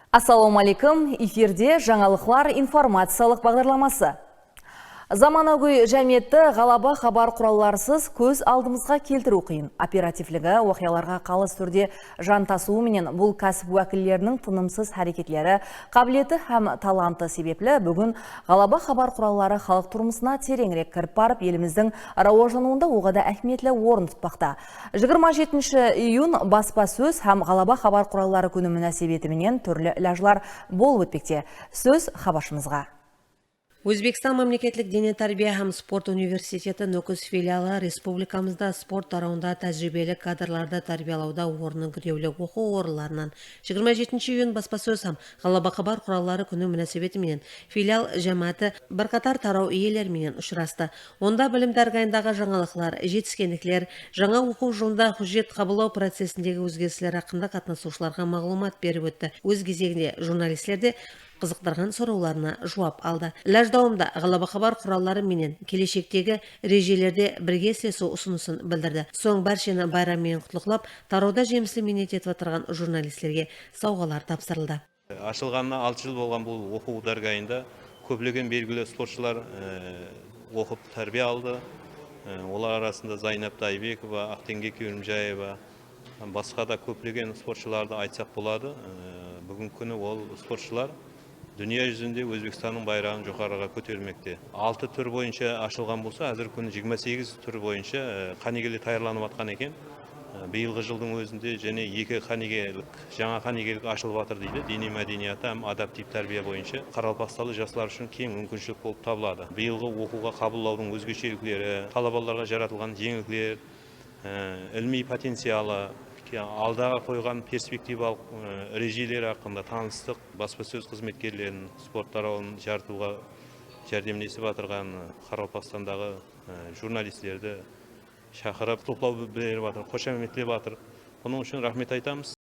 Ассалаумалейкум, эфирде жаңалықлар информациялық бағдарламасы. Заманауи жәметті ғалаба хабар құралларсыз көз алдымызға келтіру қиын. Оперативлігі оқияларға қалыс түрде жан тасуы менен бұл кәсіп уәкілдерінің тынымсыз әрекетлері, қабілеті һәм таланты себеплі бүгін ғалаба хабар құраллары халық тұрмысына тереңірек кіріп барып, еліміздің рауаждануында оғада әхметлі орын тұтпақта. 27 июн баспасөз һәм ғалаба хабар құраллары күні мөнәсебетіменен түрлі ләжлар болып өтпекте. Сөз хабаршымызға. Өзбекстан мемлекеттік дене тәрбие һәм спорт университеті Нөкіс филиалы республикамызда спорт тарауында тәжірибелі кадрларды тәрбиялауда орны күреулі оқу орындарынан 27 июн баспасөз һәм ғалаба хабар құраллары күні мөнәсебетіменен филиал жәмәті бірқатар тарау иелеріменен ұшырасты. Онда білім дәргайындағы жаңалықлар, жетіскендіктер, жаңа оқу жылында құжет қабылдау процесіндегі өзгерістер хақында қатынасушыларға мағлұмат беріп өтті. Өз кезегінде журналистерде қызықтырған сұрауларына жауап алды. Ләждауымда ғалаба хабар құраллары менен келешектегі режелерде бірге ісесу ұсынысын білдірді. Соң баршаны байраммен құтлықтап, тарауда жемісті минет етіп отырған журналистерге сауғалар тапсырылды. Ашылғанына 6 жыл болған бұл оқу дәргайында көптеген белгілі спортшылар оқып тәрбие алды. Олар арасында Зайнап Тайбекова, Ақтеңге Көлімжаева, басқа да көптеген спортшыларды айтсақ болады. Бүгін күні ол спортшылар дүния жүзінде Өзбекстанның байрағын жоғарыға көтермекте. 6 түр бойынша ашылған болса, әзір күні 28 түр бойынша қанегелі таярланып атқан екен. Биылғы жылдың өзінде және жаңа қанегелік ашылып атыр дейді. Дини мәдениеті һәм адаптив тәрбие бойынша Қарақалпақстан жастар үшін кең мүмкіншілік болып табылады. Биылғы оқуға қабылдаудың өзгешеліктері, талабаларға жаратылған жеңілдіктер, ilmi потенциалы, алдағы қойған перспективалық режелері хақында таныстық, баспасөз қызметкерлерінің спорт тарауын жарытуға жәрдемдесіп отырған Қарақалпақстандағы журналистерді шақырып топлау беріп жатыр, қошеметтеп жатыр. Бұның үшін рахмет айтамыз.